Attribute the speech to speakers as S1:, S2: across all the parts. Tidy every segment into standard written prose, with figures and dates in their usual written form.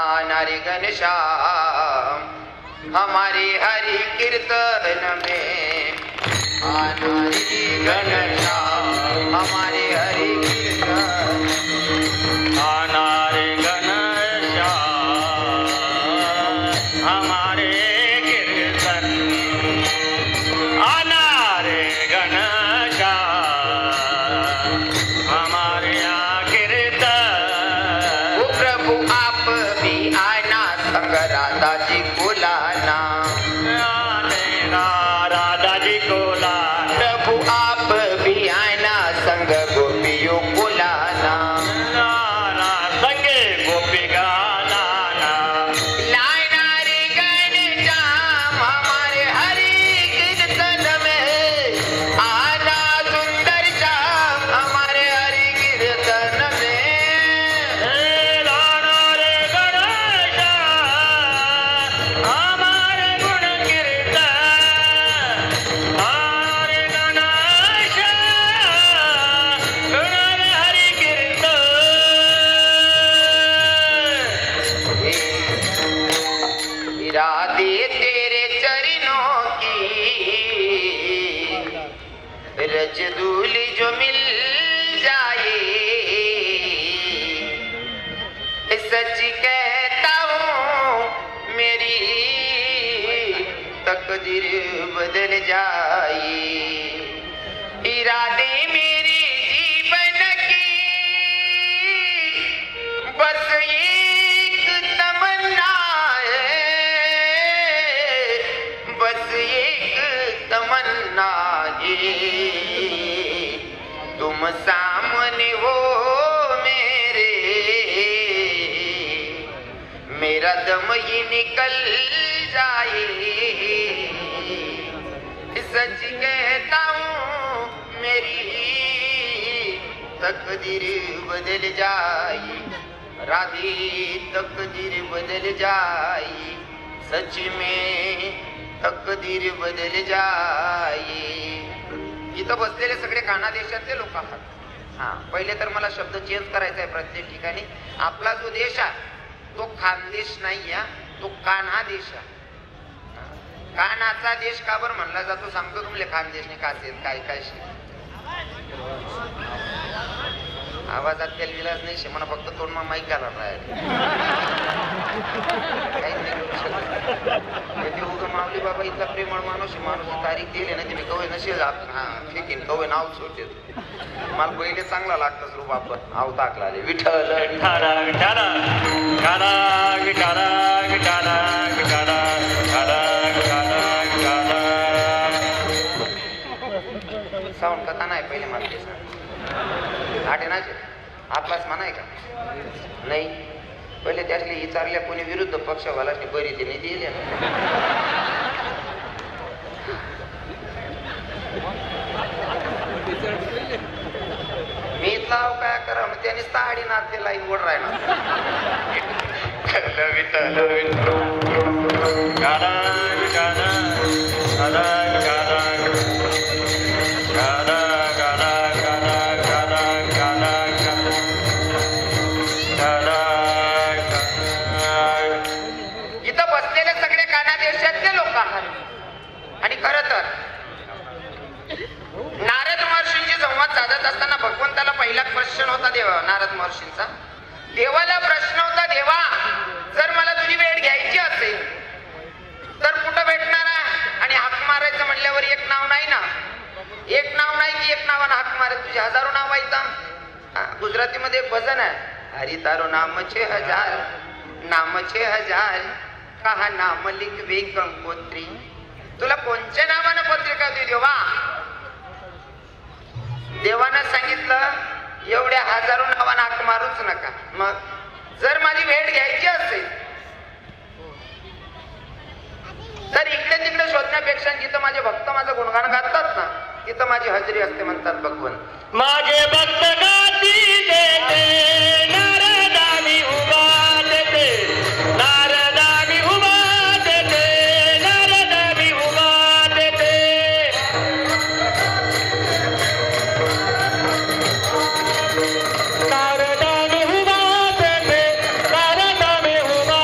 S1: नारी घनश्याम हमारे हरि कीर्तन में, नारी घनश्याम हमारे हरि कीर्तन,
S2: नारी घनश्याम हमारे कीर्तन, नारी घनश्याम हमारे कीर्तन।
S1: ओ प्रभु आप भी आना संग राधा जी को लाना,
S2: राधा जी को लाना।
S1: प्रभु आप भी आना संग गोपियों को लाना,
S2: संगे गोपी का लाना।
S1: लाना रे घनश्याम हमारे हरि कीर्तन में, आना सुंदर श्याम हमारे हरि कीर्तन में,
S2: लाना रे घनश्याम हमारे गुण कीर्तन, हरे घनश्याम गुण हरि कीर्तन।
S1: इरादे तेरे चरणों की रजदूल जो मिल जाए, सच कहता हूँ मेरी तकदीर बदल जाए। इरादे मेरी जीवन की बस एक तमन्ना है, बस एक तमन्ना है, तुम सामने हो मेरे, मेरा दम ही निकल जाए। सच कहता हूँ मेरी तकदीर बदल जाए, राधे तकदीर बदल जाए, सच में तकदीर बदल जाए। इथं बसलेले सगळे कान्हा देशातले लोक आहात. हा, पहिले तर मला शब्द चेंज करायचा आहे प्रत्येक ठिकाणी. आपला जो देश आहे तो खानदेश नाही आहे, तो कान्हा देश आहे. कान्हाचा देश का बरं म्हणला जातो सांगतो तुमले. खानदेशने खासियत काय काय शे आवाजात त्याला विलाज नाही शे, मला फक्त तोंड माईक घाला काही नाही करू शकत. उगं मावली बाबा इथला प्रेमळ माणूस माणूस तारीख दिली ना तुम्ही कवे नसेल फेकीन कवे नाव सोडते. मला पहिले चांगला लागतं रूप आपण आव टाकला विठ्ठल
S2: विठ्ठल विठ्ठल विठ्ठल विठ्ठल विठ्ठल विठ्ठल
S1: साऊंड कथा नाही पहिले मला ते सांग. आठे नाचे आपलाच म्हणाय का नाही. पहिले त्यातले विचारल्या कोणी विरुद्ध पक्षवाला बरी ते नाही दिले ना. मी लाव काय करा मग त्याने साडी नाचते लाईन वर राहिला. इथं बसलेले सगळे कान्हा देशातले लोक आहात. आणि खर तर नारद महर्षींची संवाद साधत असताना भगवंताला पहिला प्रश्न होता देवा नारद महर्षींचा. देवाला प्रश्न होता, देवा जर मला तुझी भेट घ्यायची असेल तर कुठं भेटणार आहे? आणि हाक मारायचं म्हणल्यावर एक नाव नाही ना, एक नाव नाही की एक नावानं हाक मारायचं. तुझे हजारो नाव आहेत. गुजरातीमध्ये एक भजन आहे, हरी तारो नामचे हजार, नामचे हजार, कहा नाम लिखवे कंकोत्री. तुला कोणत्या नावानं पत्रिका देऊ देवा? देवानं सांगितलं एवढ्या हजारो नावानं हाक मारूच नका. मग जर माझी भेट घ्यायची असेल तर इकडे तिकडे शोधण्यापेक्षा जिथं माझे भक्त माझं गुणगान गातात ना तिथं माझी हजेरी असते म्हणतात भगवान.
S2: माझे भक्त गाती देते नारदानी उभा देते, नारदानी उभा देते, नारदानी उभा देते. नारदानी उभा देते, नारदानी उभा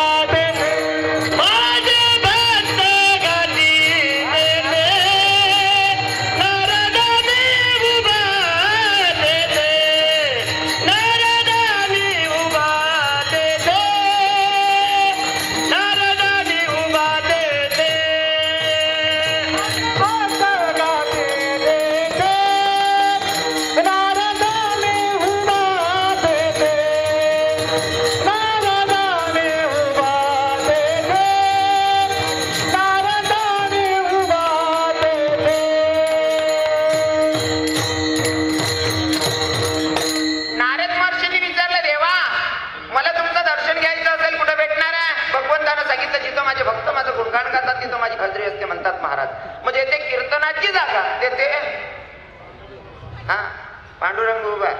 S1: पांडुरंग उभा.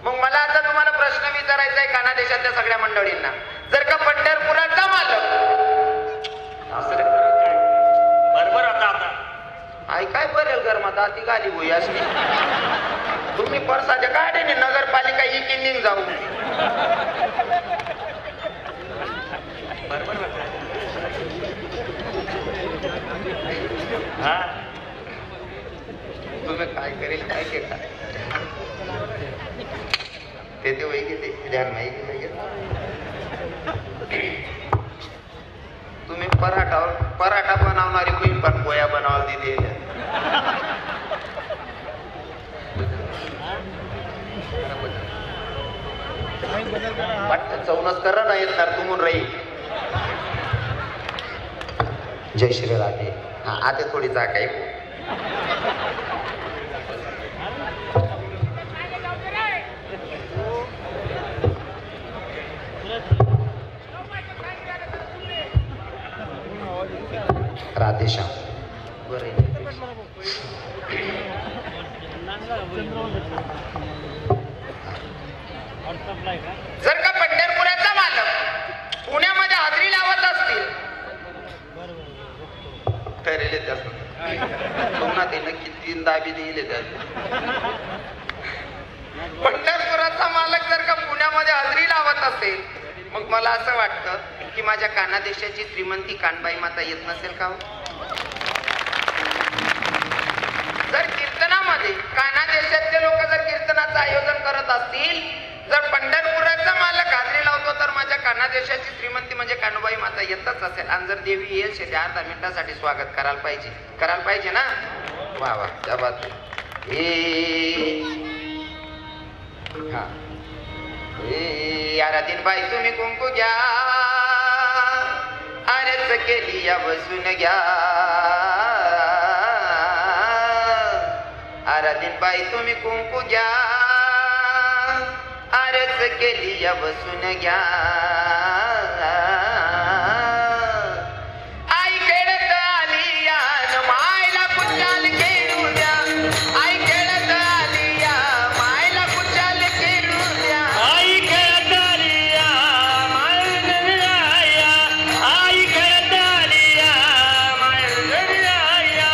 S1: मग मला आता तुम्हाला प्रश्न विचारायचा आहे काना देशातल्या सगळ्या मंडळींना. जर का पंढरपुराचा मालक
S2: बरोबर आता
S1: आई काय बरेल गरमात आती गाली होई असली तुम्ही परसाच्या काढे नगरपालिका इकिनिंग जाऊ.
S2: बरोबर हा
S1: तुम्ही काय करेल काय केला ते वही घेते ध्यान नाही घेते. तुम्ही पराठा बनवणारी बहीण पण पोया बनवायला दिली. वाटतं चौनच करा नाही येत तर तुमून राही. जय श्री राधे. हा आता थोडी जागा आहे. राधेश्याम जर का पंढरपुराचा मालक पुण्यामध्ये हाजरी लावत असतील ठरेले पुन्हा ते नक्की 3 दाबी दिले त्यात. पंढरपुराचा मालक जर का पुण्यामध्ये हाजरी लावत असेल मग मला असं वाटतं की माझ्या काना देशाची श्रीमंती कानबाई माता येत नसेल का? जर कीर्तनामध्ये काना देशातले लोक जर कीर्तनाचं आयोजन करत असतील, जर पंढरपुराचा मालक हाजरी लावतो तर माझ्या काना देशाची श्रीमंती म्हणजे कानबाई माता येतच असेल. आणि जर देवी येईल शेती 10 मिनिटासाठी स्वागत करायला पाहिजे ना. वा वा त्या बात. हा यारातीन बाई तुम्ही कुंकू घ्या आरच केली या बसून घ्या. आराधीन बाई तुम्ही कुंकू घ्या आरच केली या बसून घ्या. आई खेळत आली या मायला कुचाल खेळू द्या. आई खेळत आली या मायला कुचाल खेळू द्या.
S2: आई खेळत आली या मायला आई खेळत आली या मायला.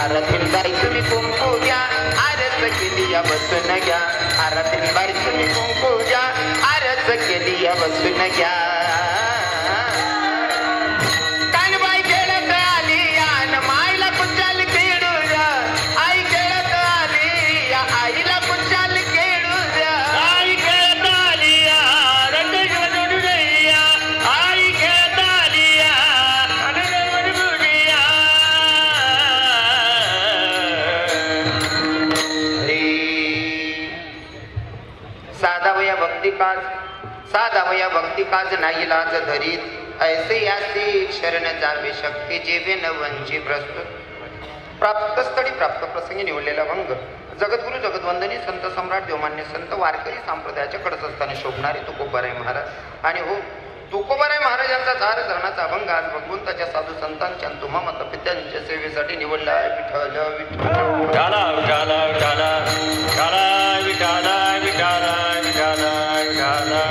S1: आराधीन बाई तुम्ही कुंकू घ्या आरच केली या बसून घ्या. आराधीन बाई तुम्ही कुंकू घ्या आरच केली या बसून घ्या. कानबाई खेळत आली या मायला कुचाल खेळू द्या. आई खेळत आली या आईला कुचाल खेळू द्या.
S2: आई खेळत आली या रंगवून गैया. आई खेळत आली या रंगवून गैया.
S1: साधावया भक्ती काज नाही लाज धरीत ऐसे यासी शरण जावे शक्ती जेवे न वंजी प्रस्तुत. प्राप्तस्थळी प्राप्त प्रसंगी निवडलेला भंग जगद्गुरु जगद्वंदनी संत सम्राट देवमान्य संत वारकरी संप्रदायाच्या कडसस्थानी शोभणारे तुकोबाराय महाराज आणि हो तुकोबाराय महाराजांचा 4 धरणाचा अभंग आज भगवंताच्या साधू संतांच्या तुम्हा मत पित्यांच्या सेवेसाठी निवडला आहे. विठ्ठल विठ्ठल
S2: विठाला विठाला विठाला विठाला विठाला विठाला विठाला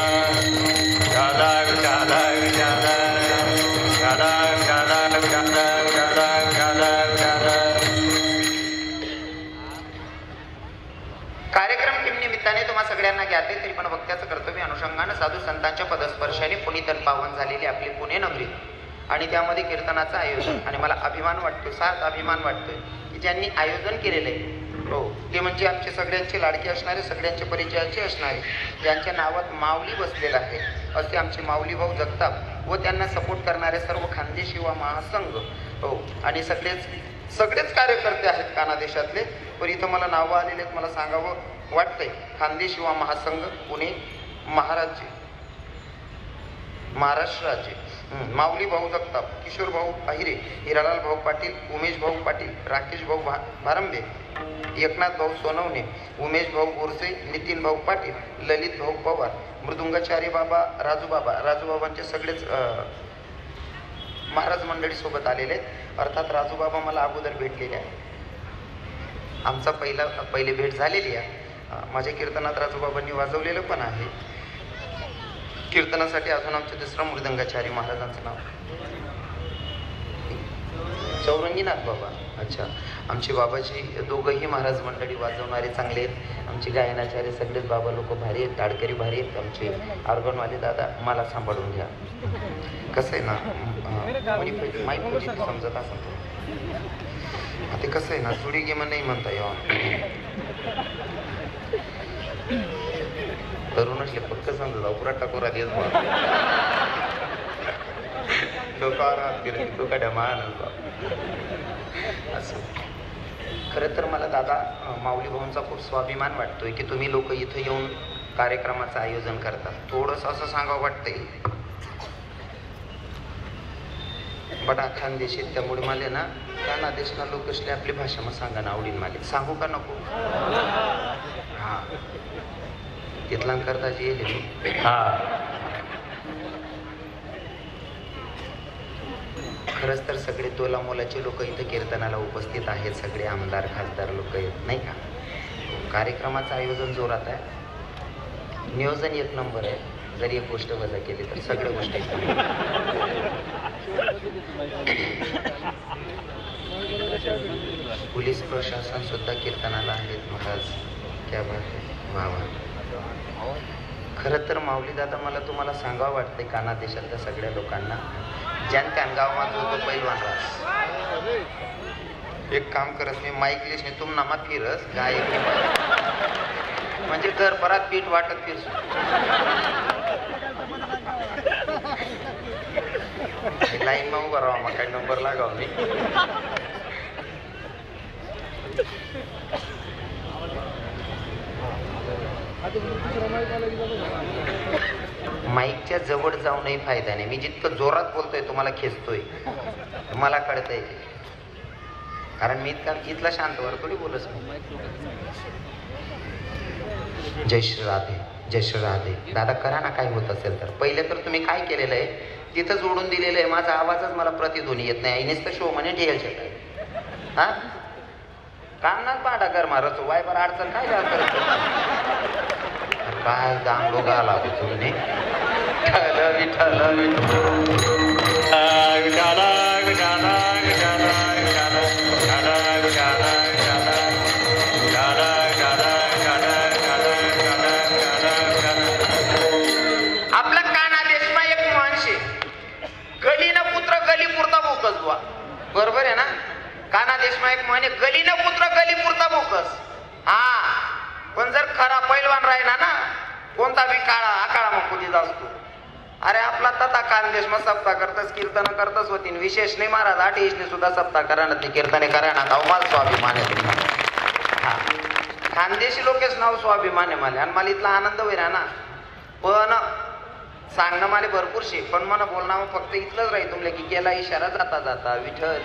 S2: विठाला विठाला विठाला विठाला विठाला विठाला विठाला विठाला विठाला विठाला.
S1: कार्यक्रम निमित्ताने तुम्हा सगळ्यांना ज्ञाते तरी पण वक्त्याचं कर्तव्य अनुषंगाने साधू संतांच्या पदस्पर्शाने पुनीतन पावन झालेली आपली पुणे नगरी आणि त्यामध्ये कीर्तनाचं आयोजन. आणि मला अभिमान वाटतो, सार्थ अभिमान वाटतोय की ज्यांनी आयोजन केलेलं आहे हो ते म्हणजे आमचे सगळ्यांचे लाडके असणारे, सगळ्यांचे परिचयाचे असणारे, ज्यांच्या नावात माऊली बसलेला आहे असे आमचे माऊली भाऊ जगताप व त्यांना सपोर्ट करणारे सर्व खानदेश युवा महासंघ हो आणि सगळेच कार्यकर्ते आहेत काना देशातले. पण इथं मला नावं आलेले आहेत, मला सांगावं वाटतंय. खानदेश युवा महासंघ पुणे महाराष्ट्र राज्य माऊली भाऊ जगताप, किशोर भाऊ अहिरे, हिरालाल भाऊ पाटील, उमेश भाऊ पाटील, राकेश भाऊ भारंबे, एकनाथ भाऊ सोनवणे, उमेश भाऊ गोरसे, नितीन भाऊ पाटील, ललित भाऊ पवार, मृदुंगाचार्य बाबा, राजूबाबांचे सगळेच महाराज मंडळी सोबत आलेले आहेत. अर्थात राजूबाबा मला अगोदर भेटलेले आहे, आमचा पहिले भेट झालेली आहे. माझ्या कीर्तनात राजूबाबांनी वाजवलेलं पण आहे. कीर्तनासाठी अजून आमचे दुसरा मृदंगाचारी महाराजांचं नाव चौरंगीनाथ बाबा. अच्छा, आमचे बाबाजी दोघंही महाराज मंडळी वाजवणारे चांगले आहेत. आमचे गायनाचार्य सगळेच बाबा लोक भारी आहेत, ताडकरी भारी आहेत. आमचे ऑर्गनवाले दादा मला सांभाळून घ्या. कसं आहे ना, माईक समजत असं ते कसं आहे ना, जुडी गेम नाही म्हणता येवा तरुण असले पक्क समजा पुरा टाकोरा देत असं. खरं तर मला दादा माऊली भाऊंचा खूप स्वाभिमान वाटतोय की तुम्ही लोक इथं येऊन कार्यक्रमाचं आयोजन करतात. थोडंसं असं सांगावं वाटतंय, बडा खानदेशी त्यामुळे मला ना काना देशना लोक असले आपली भाषा मग सांगा ना आवडीन मला सांगू का नको. हा तिथला करता जे येईल. हा खरंच तर सगळे तोला मोलाचे लोक इथं कीर्तनाला उपस्थित आहेत. सगळे आमदार खासदार लोक आहेत नाही का. कार्यक्रमाचं आयोजन जोरात आहे, नियोजन एक नंबर आहे. जरी एक गोष्ट वजा केली तर सगळ्या गोष्टी पोलीस प्रशासन सुद्धा कीर्तनाला आहेत महाराज. क्या बात आहे, वा वा. खरं तर माऊली दादा मला तुम्हाला सांगावं वाटतंय काना देशातल्या सगळ्या लोकांना, ज्यान त्यान गावात होतो पैलवान रास. एक काम करत मी माईक लिस्ट नाही तुम नामात फिरस गाय म्हणजे घर परत पीठ वाटत फिरस लाईन मग उभं राहा मग काही नंबर लागाव मी. माईकच्या जवळ जाऊनही फायदा नाही. मी जितकं जोरात बोलतोय तुम्हाला खेचतोय, मला कळतंय कारण मी इथला शांतवर थोडी बोलच नाही. जय श्री राधे, जय श्री राधे. दादा करा ना काय होत असेल तर. पहिले तर तुम्ही काय केलेलं आहे तिथं जोडून दिलेलं आहे. माझा आवाजच मला प्रतिध्वनी येत नाही. आईनेच तर शो म्हणे ठेवायचे काय हा काम ना पाडा कर मारच वायबर अडचण काय काय दांगडो गाला तुम्ही आपला काना देशमा एक माणसे गलीनं पुत्र गली पुरता बोकस बुवा. बरोबर आहे ना. काना देशमा एक म्हणे गलीनं पुत्र गली पुरता बोकस. हा पण जर खरा पैलवान राहिला ना कोणता बी काळा आकाळा मग कुठे असतो. अरे आपला तथा खानदेश मग सप्ताह करतच कीर्तन करतच होती. विशेष नाही महाराज 8 सुद्धा सप्ताह करा ते कीर्तने करा ना मला स्वाभिमान आहे. हा खानदेशी लोकेच नाव स्वाभिमान आहे मला आणि मला इथला आनंद होईल ना. पण सांगणं मला भरपूर शे पण मला बोलणं फक्त इथलंच राहील तुमले की गेला इशारा जाता जाता विठ्ठल